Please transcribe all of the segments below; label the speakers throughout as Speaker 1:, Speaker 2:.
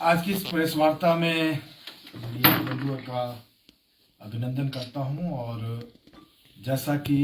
Speaker 1: आज की इस प्रेस वार्ता में बंधुओं का अभिनंदन करता हूं और जैसा कि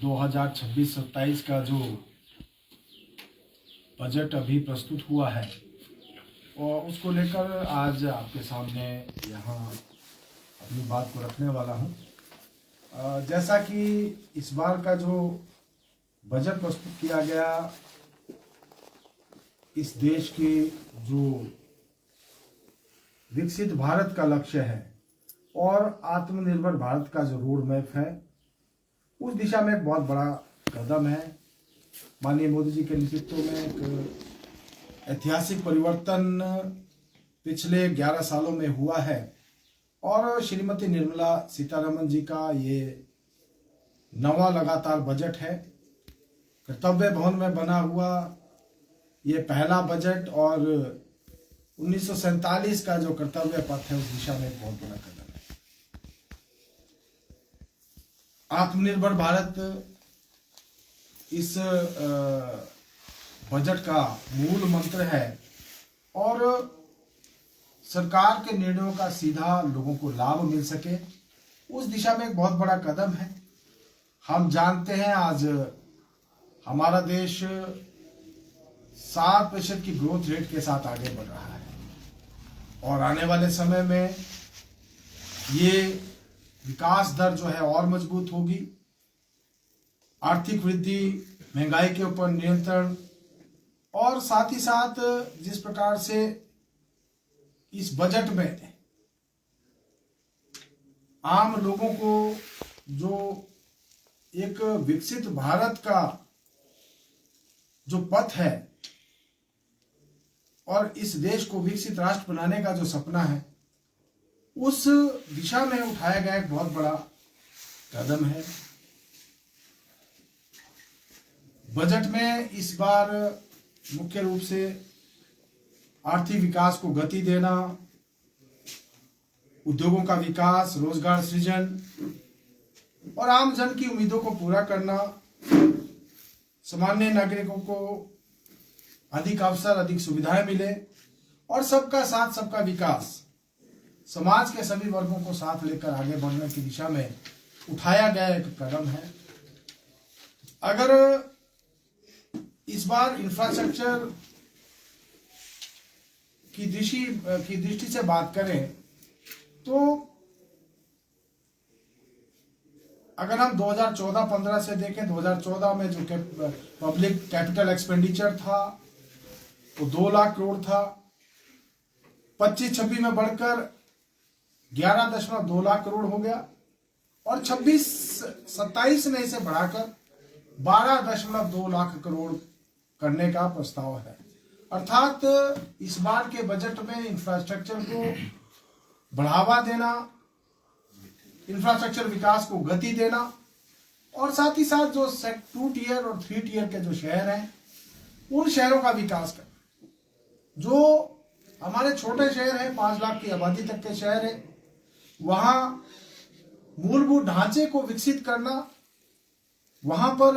Speaker 1: 2026-27 का जो बजट अभी प्रस्तुत हुआ है और उसको लेकर आज आपके सामने यहाँ अपनी बात को रखने वाला हूँ। जैसा कि इस बार का जो बजट प्रस्तुत किया गया, इस देश के जो विकसित भारत का लक्ष्य है और आत्मनिर्भर भारत का जो रोड मैप है, उस दिशा में एक बहुत बड़ा कदम है। माननीय मोदी जी के नेतृत्व में एक ऐतिहासिक परिवर्तन पिछले 11 सालों में हुआ है और श्रीमती निर्मला सीतारमण जी का ये 9वां लगातार बजट है। कर्तव्य भवन में बना हुआ ये पहला बजट और 1947 का जो कर्तव्य पथ है उस दिशा में एक बहुत बड़ा कदम है। आत्मनिर्भर भारत इस बजट का मूल मंत्र है और सरकार के निर्णयों का सीधा लोगों को लाभ मिल सके, उस दिशा में एक बहुत बड़ा कदम है। हम जानते हैं आज हमारा देश 7% की ग्रोथ रेट के साथ आगे बढ़ रहा है और आने वाले समय में ये विकास दर जो है और मजबूत होगी। आर्थिक वृद्धि, महंगाई के ऊपर नियंत्रण और साथ ही साथ जिस प्रकार से इस बजट में आम लोगों को जो एक विकसित भारत का जो पथ है और इस देश को विकसित राष्ट्र बनाने का जो सपना है, उस दिशा में उठाया गया एक बहुत बड़ा कदम है। बजट में इस बार मुख्य रूप से आर्थिक विकास को गति देना, उद्योगों का विकास, रोजगार सृजन और आम जन की उम्मीदों को पूरा करना, सामान्य नागरिकों को अधिक अवसर, अधिक सुविधाएं मिले और सबका साथ सबका विकास, समाज के सभी वर्गों को साथ लेकर आगे बढ़ने की दिशा में उठाया गया एक कदम है। अगर इस बार इंफ्रास्ट्रक्चर की दृष्टि से बात करें तो अगर हम 2014-15 से देखें, 2014 में जो पब्लिक कैपिटल एक्सपेंडिचर था वो 2 लाख करोड़ था। 25-26 में बढ़कर 11.2 लाख करोड़ हो गया और 26-27 में इसे बढ़ाकर 12.2 लाख करोड़ करने का प्रस्ताव है। अर्थात इस बार के बजट में इंफ्रास्ट्रक्चर को बढ़ावा देना, इंफ्रास्ट्रक्चर विकास को गति देना और साथ ही साथ जो 2 टियर और 3 टियर के जो शहर हैं, उन शहरों का विकास करना। जो हमारे छोटे शहर हैं, 5 लाख की आबादी तक के शहर हैं, वहां मूलभूत ढांचे को विकसित करना, वहां पर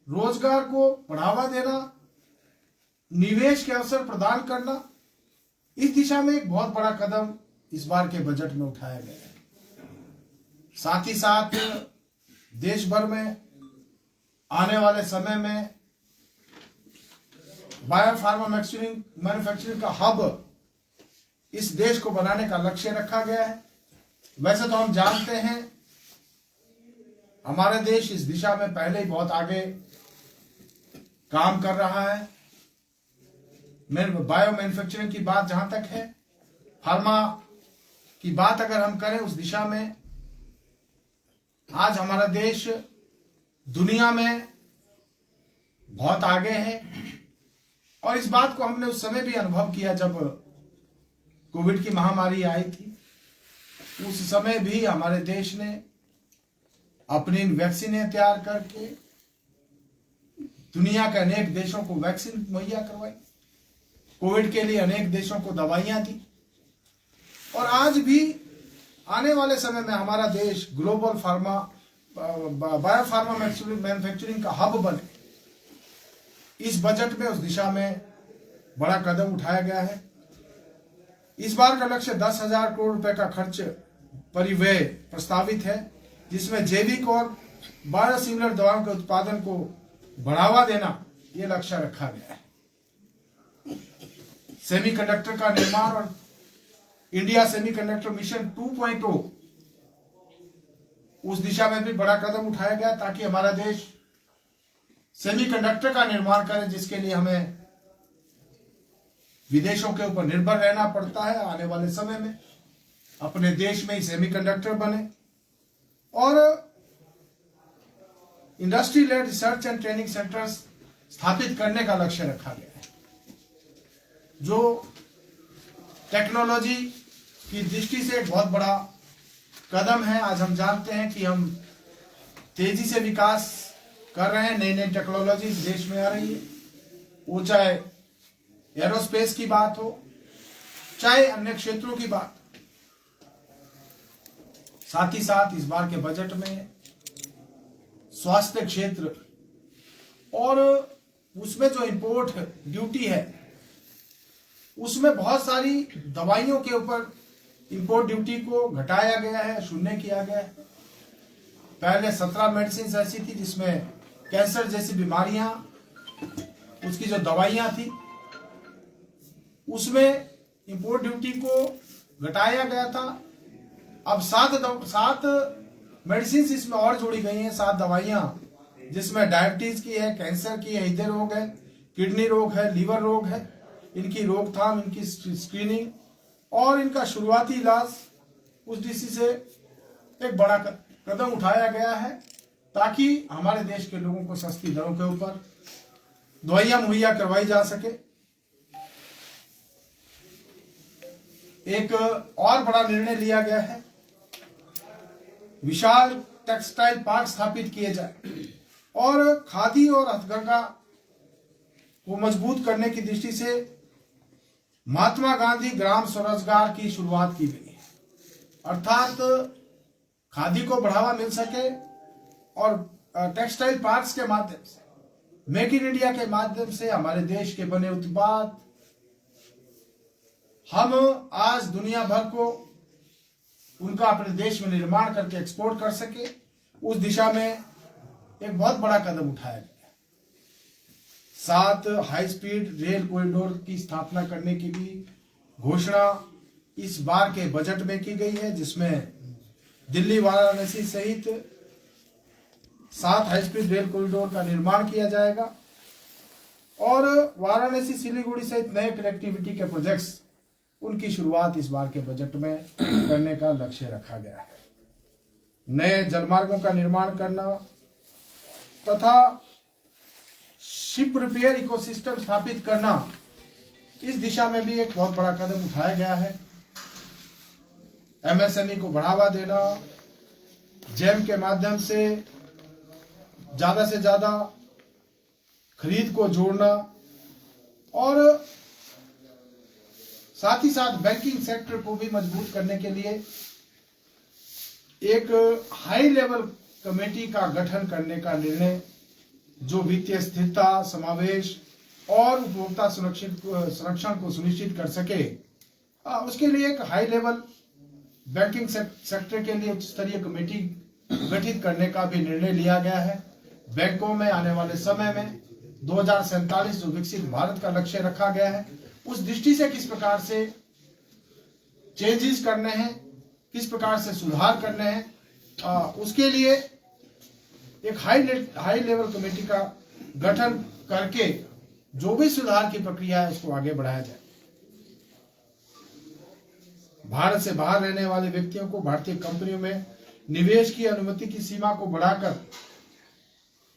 Speaker 1: रोजगार को बढ़ावा देना, निवेश के अवसर प्रदान करना, इस दिशा में एक बहुत बड़ा कदम इस बार के बजट में उठाया गया है। साथ ही साथ देश भर में आने वाले समय में बायोफार्मा मैन्युफैक्चरिंग का हब इस देश को बनाने का लक्ष्य रखा गया है। वैसे तो हम जानते हैं हमारे देश इस दिशा में पहले ही बहुत आगे काम कर रहा है। बायो मैन्युफैक्चरिंग की बात जहां तक है, फार्मा की बात अगर हम करें, उस दिशा में आज हमारा देश दुनिया में बहुत आगे है और इस बात को हमने उस समय भी अनुभव किया जब कोविड की महामारी आई थी। उस समय भी हमारे देश ने अपनी वैक्सीनें तैयार करके दुनिया के अनेक देशों को वैक्सीन मुहैया करवाई, कोविड के लिए अनेक देशों को दवाइयां दी और आज भी आने वाले समय में हमारा देश ग्लोबल बायोफार्मा मैन्युफैक्चरिंग का हब बने। इस बजट में उस दिशा में बड़ा कदम उठाया गया है। इस बार का लक्ष्य 10,000 करोड़ रुपए का खर्च परिव्यय प्रस्तावित है, जिसमें जैविक और बायोसिमिलर दवाओं के उत्पादन को बढ़ावा देना ये लक्ष्य रखा गया है। सेमीकंडक्टर का निर्माण और इंडिया सेमीकंडक्टर मिशन 2.0 उस दिशा में भी बड़ा कदम उठाया गया, ताकि हमारा देश सेमीकंडक्टर का निर्माण करे, जिसके लिए हमें विदेशों के ऊपर निर्भर रहना पड़ता है। आने वाले समय में अपने देश में ही सेमीकंडक्टर बने और industry led research and training centres स्थापित करने का लक्ष्य रखा गया है, जो टेक्नोलॉजी की दृष्टि से एक बहुत बड़ा कदम है। आज हम जानते हैं कि हम तेजी से विकास कर रहे हैं, नई नई टेक्नोलॉजी देश में आ रही है। वो चाहे एरोस्पेस की बात हो, चाहे अन्य क्षेत्रों की बात। साथ ही साथ इस बार के बजट में स्वास्थ्य क्षेत्र और उसमें जो इंपोर्ट ड्यूटी है, उसमें बहुत सारी दवाइयों के ऊपर इंपोर्ट ड्यूटी को घटाया गया है, शून्य किया गया है। पहले 17 मेडिसिन ऐसी थी जिसमें कैंसर जैसी बीमारियां, उसकी जो दवाइयां थी उसमें इंपोर्ट ड्यूटी को घटाया गया था। अब 7 मेडिसिन इसमें और जोड़ी गई हैं, 7 दवाइयां, जिसमें डायबिटीज की है, कैंसर की है, हृदय रोग है, किडनी रोग है, लीवर रोग है। इनकी रोकथाम, इनकी स्क्रीनिंग और इनका शुरुआती इलाज, उस दृष्टि से एक बड़ा कदम उठाया गया है, ताकि हमारे देश के लोगों को सस्ती दरों के ऊपर दवाइयां मुहैया करवाई जा सके। एक और बड़ा निर्णय लिया गया है, विशाल टेक्सटाइल पार्क स्थापित किए जाए और खादी और हथकरघा को मजबूत करने की दृष्टि से महात्मा गांधी ग्राम स्वरोजगार की शुरुआत की गई है। अर्थात खादी को बढ़ावा मिल सके और टेक्सटाइल पार्क्स के माध्यम से, मेक इन इंडिया के माध्यम से हमारे देश के बने उत्पाद हम आज दुनिया भर को उनका अपने देश में निर्माण करके एक्सपोर्ट कर सके, उस दिशा में एक बहुत बड़ा कदम उठाया गया। 7 हाई स्पीड रेल कॉरिडोर की स्थापना करने की भी घोषणा इस बार के बजट में की गई है, जिसमें दिल्ली वाराणसी सहित 7 हाई स्पीड रेल कॉरिडोर का निर्माण किया जाएगा और वाराणसी सिलीगुड़ी सहित नए कनेक्टिविटी के प्रोजेक्ट्स, उनकी शुरुआत इस बार के बजट में करने का लक्ष्य रखा गया है। नए जलमार्गों का निर्माण करना तथा शिप रिपेयर इकोसिस्टम स्थापित करना, इस दिशा में भी एक बहुत बड़ा कदम उठाया गया है। एमएसएमई को बढ़ावा देना, जेम के माध्यम से ज्यादा खरीद को जोड़ना और साथ ही साथ बैंकिंग सेक्टर को भी मजबूत करने के लिए एक हाई लेवल कमेटी का गठन करने का निर्णय, जो वित्तीय स्थिरता, समावेश और उपभोक्ता संरक्षण को सुनिश्चित कर सके, उसके लिए एक हाई लेवल बैंकिंग सेक्टर के लिए उच्च स्तरीय कमेटी गठित करने का भी निर्णय लिया गया है। बैंकों में आने वाले समय में 2047 जो विकसित भारत का लक्ष्य रखा गया है, उस दृष्टि से किस प्रकार से चेंजेस करने हैं, किस प्रकार से सुधार करने हैं, उसके लिए एक हाई लेवल कमेटी का गठन करके जो भी सुधार की प्रक्रिया है उसको आगे बढ़ाया जाए। भारत से बाहर रहने वाले व्यक्तियों को भारतीय कंपनियों में निवेश की अनुमति की सीमा को बढ़ाकर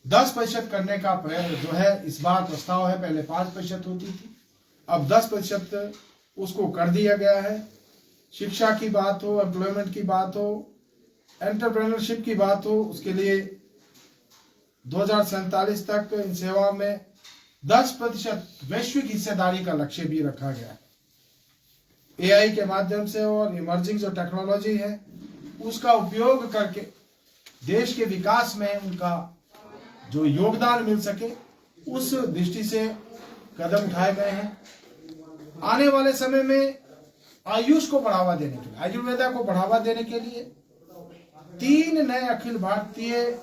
Speaker 1: 10% करने का जो है इस बार प्रस्ताव है। पहले 5% होती थी, अब 10% उसको कर दिया गया है। शिक्षा की बात हो, एम्प्लॉयमेंट की बात हो, एंटरप्रेन्योरशिप की बात हो, उसके लिए 2047 तक इन सेवाओं में 10% वैश्विक हिस्सेदारी का लक्ष्य भी रखा गया है। एआई के माध्यम से और इमर्जिंग जो टेक्नोलॉजी है उसका उपयोग करके देश के विकास में उनका जो योगदान मिल सके, उस दृष्टि से कदम उठाए गए हैं। आने वाले समय में आयुष को बढ़ावा देने के लिए, आयुर्वेदा को बढ़ावा देने के लिए 3 नए अखिल भारतीय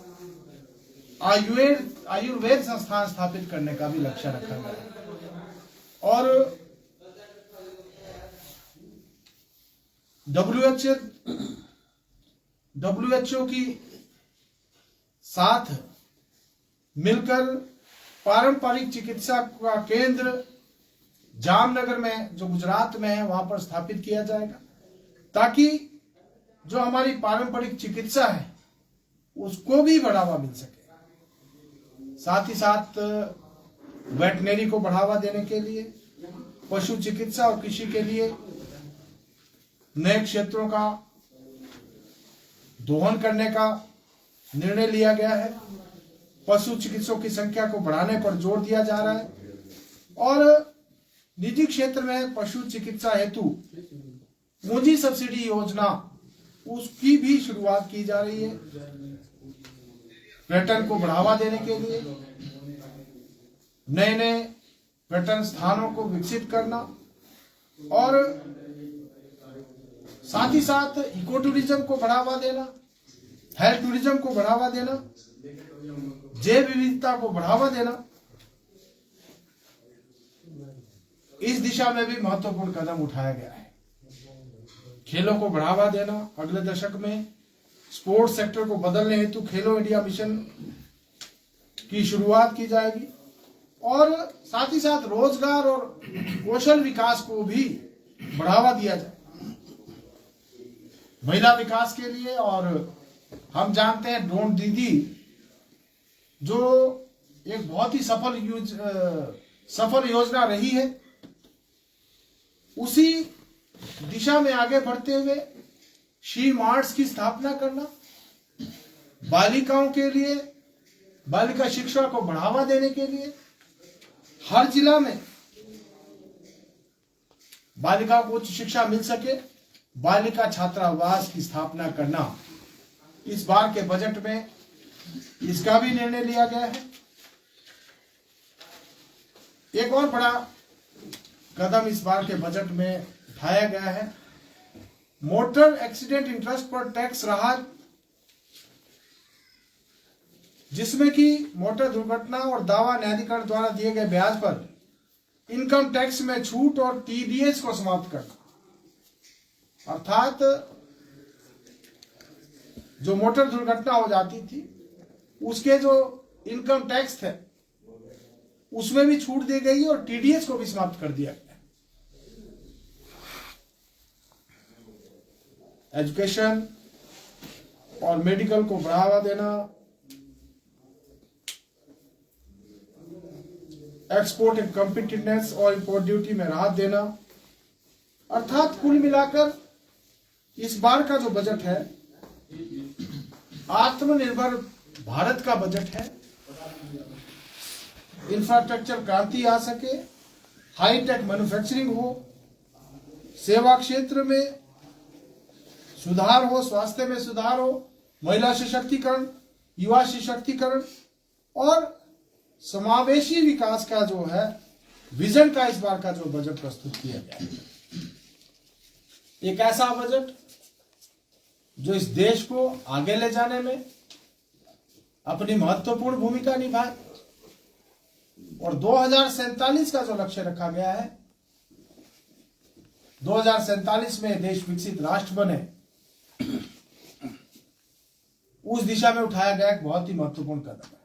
Speaker 1: आयुर्वेद संस्थान स्थापित करने का भी लक्ष्य रखा गया है। और WHO की साथ मिलकर पारंपरिक चिकित्सा का केंद्र जामनगर में, जो गुजरात में है, वहां पर स्थापित किया जाएगा, ताकि जो हमारी पारंपरिक चिकित्सा है उसको भी बढ़ावा मिल सके। साथ ही साथ वेटनरी को बढ़ावा देने के लिए, पशु चिकित्सा और कृषि के लिए नए क्षेत्रों का दोहन करने का निर्णय लिया गया है। पशु चिकित्सकों की संख्या को बढ़ाने पर जोर दिया जा रहा है और निजी क्षेत्र में पशु चिकित्सा हेतु पूंजी सब्सिडी योजना, उसकी भी शुरुआत की जा रही है। पर्यटन को बढ़ावा देने के लिए नए नए पर्यटन स्थानों को विकसित करना और साथ ही साथ इको टूरिज्म को बढ़ावा देना, हेल्थ टूरिज्म को बढ़ावा देना, जैव विविधता को बढ़ावा देना, इस दिशा में भी महत्वपूर्ण कदम उठाया गया है। खेलों को बढ़ावा देना, अगले दशक में स्पोर्ट्स सेक्टर को बदलने हेतु खेलो इंडिया मिशन की शुरुआत की जाएगी और साथ ही साथ रोजगार और कौशल विकास को भी बढ़ावा दिया जाए, महिला विकास के लिए। और हम जानते हैं ड्रोन दीदी जो एक बहुत ही सफल योजना रही है, उसी दिशा में आगे बढ़ते हुए शी मार्ट्स की स्थापना करना, बालिकाओं के लिए बालिका शिक्षा को बढ़ावा देने के लिए हर जिला में बालिकाओं को उच्च शिक्षा मिल सके, बालिका छात्रावास की स्थापना करना, इस बार के बजट में इसका भी निर्णय लिया गया है। एक और बड़ा कदम इस बार के बजट में उठाया गया है, मोटर एक्सीडेंट इंटरेस्ट पर टैक्स राहत, जिसमें कि मोटर दुर्घटना और दावा न्यायाधिकरण द्वारा दिए गए ब्याज पर इनकम टैक्स में छूट और टीडीएस को समाप्त करना। अर्थात जो मोटर दुर्घटना हो जाती थी उसके जो इनकम टैक्स थे उसमें भी छूट दी गई और टीडीएस को भी समाप्त कर दिया गया। एजुकेशन और मेडिकल को बढ़ावा देना, एक्सपोर्ट एंड कॉम्पिटिटिवनेस और इंपोर्ट ड्यूटी में राहत देना, अर्थात कुल मिलाकर इस बार का जो बजट है आत्मनिर्भर भारत का बजट है। इंफ्रास्ट्रक्चर क्रांति आ सके, हाईटेक मैन्युफैक्चरिंग हो, सेवा क्षेत्र में सुधार हो, स्वास्थ्य में सुधार हो, महिला सशक्तिकरण, युवा सशक्तिकरण और समावेशी विकास का जो है विजन का इस बार का जो बजट प्रस्तुत किया गया है, एक ऐसा बजट जो इस देश को आगे ले जाने में अपनी महत्वपूर्ण भूमिका निभाए और 2047 का जो लक्ष्य रखा गया है, 2047 में देश विकसित राष्ट्र बने, उस दिशा में उठाया गया एक बहुत ही महत्वपूर्ण कदम है।